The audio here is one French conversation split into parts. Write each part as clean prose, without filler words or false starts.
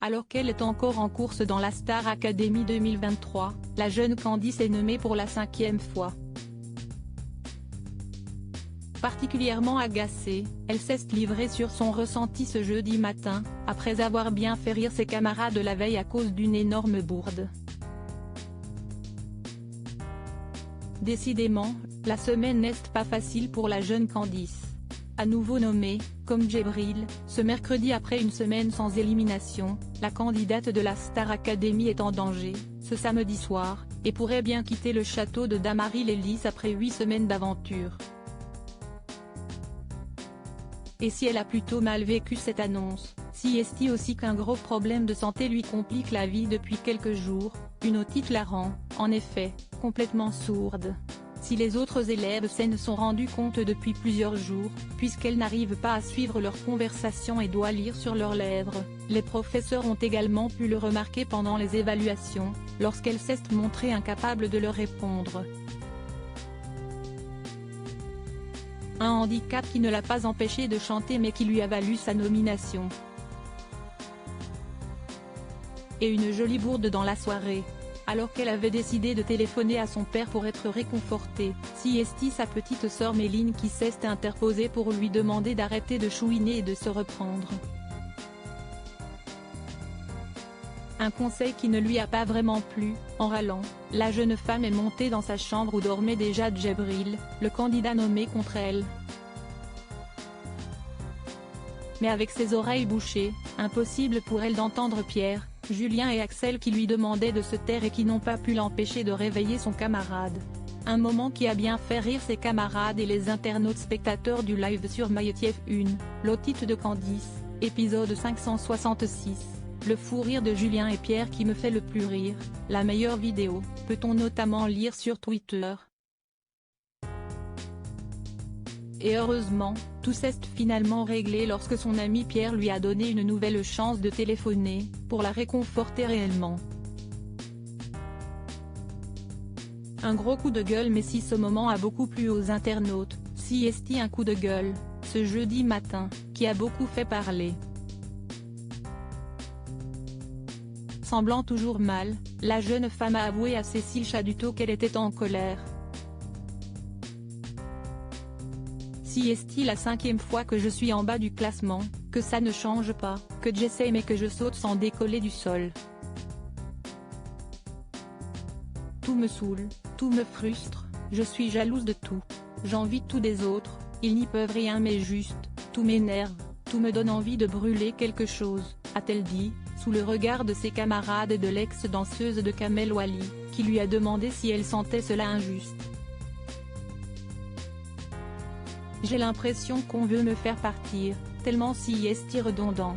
Alors qu'elle est encore en course dans la Star Academy 2023, la jeune Candice est nommée pour la 5e fois. Particulièrement agacée, elle s'est livrée sur son ressenti ce jeudi matin, après avoir bien fait rire ses camarades la veille à cause d'une énorme bourde. Décidément, la semaine n'est pas facile pour la jeune Candice. À nouveau nommée, comme Djibril, ce mercredi après une semaine sans élimination, la candidate de la Star Academy est en danger, ce samedi soir, et pourrait bien quitter le château de Damaris-les-Lys après 8 semaines d'aventure. Et si elle a plutôt mal vécu cette annonce, si est-il aussi qu'un gros problème de santé lui complique la vie depuis quelques jours, une otite la rend, en effet, complètement sourde. Si les autres élèves s'en sont rendus compte depuis plusieurs jours, puisqu'elles n'arrivent pas à suivre leur conversation et doivent lire sur leurs lèvres, les professeurs ont également pu le remarquer pendant les évaluations, lorsqu'elle s'est montrée incapable de leur répondre. Un handicap qui ne l'a pas empêché de chanter mais qui lui a valu sa nomination. Et une jolie bourde dans la soirée. Alors qu'elle avait décidé de téléphoner à son père pour être réconfortée, si est sa petite sœur Méline qui s'est interposée pour lui demander d'arrêter de chouiner et de se reprendre. Un conseil qui ne lui a pas vraiment plu, en râlant, la jeune femme est montée dans sa chambre où dormait déjà Djibril, le candidat nommé contre elle. Mais avec ses oreilles bouchées, impossible pour elle d'entendre Pierre, Julien et Axel qui lui demandaient de se taire et qui n'ont pas pu l'empêcher de réveiller son camarade. Un moment qui a bien fait rire ses camarades et les internautes spectateurs du live sur MyTF1, l'otite de Candice, épisode 566. Le fou rire de Julien et Pierre qui me fait le plus rire, la meilleure vidéo, peut-on notamment lire sur Twitter. Et heureusement, tout s'est finalement réglé lorsque son ami Pierre lui a donné une nouvelle chance de téléphoner, pour la réconforter réellement. Un gros coup de gueule mais si ce moment a beaucoup plu aux internautes, si est-il un coup de gueule, ce jeudi matin, qui a beaucoup fait parler. Semblant toujours mal, la jeune femme a avoué à Cécile Chaduteau qu'elle était en colère. Si est-il la 5e fois que je suis en bas du classement, que ça ne change pas, que j'essaie mais que je saute sans décoller du sol. Tout me saoule, tout me frustre, je suis jalouse de tout. J'envie tout des autres, ils n'y peuvent rien mais juste, tout m'énerve, tout me donne envie de brûler quelque chose, a-t-elle dit, sous le regard de ses camarades et de l'ex-danseuse de Kamel Wally, qui lui a demandé si elle sentait cela injuste. J'ai l'impression qu'on veut me faire partir, tellement si est redondant.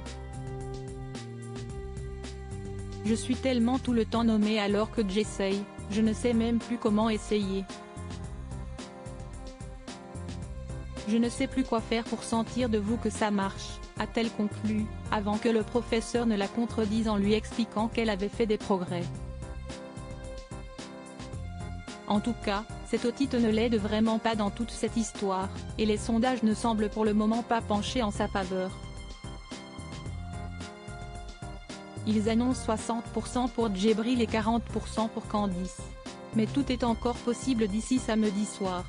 Je suis tellement tout le temps nommée alors que j'essaye, je ne sais même plus comment essayer. Je ne sais plus quoi faire pour sentir de vous que ça marche, a-t-elle conclu, avant que le professeur ne la contredise en lui expliquant qu'elle avait fait des progrès. En tout cas, cette otite ne l'aide vraiment pas dans toute cette histoire, et les sondages ne semblent pour le moment pas pencher en sa faveur. Ils annoncent 60% pour Djibril et 40% pour Candice. Mais tout est encore possible d'ici samedi soir.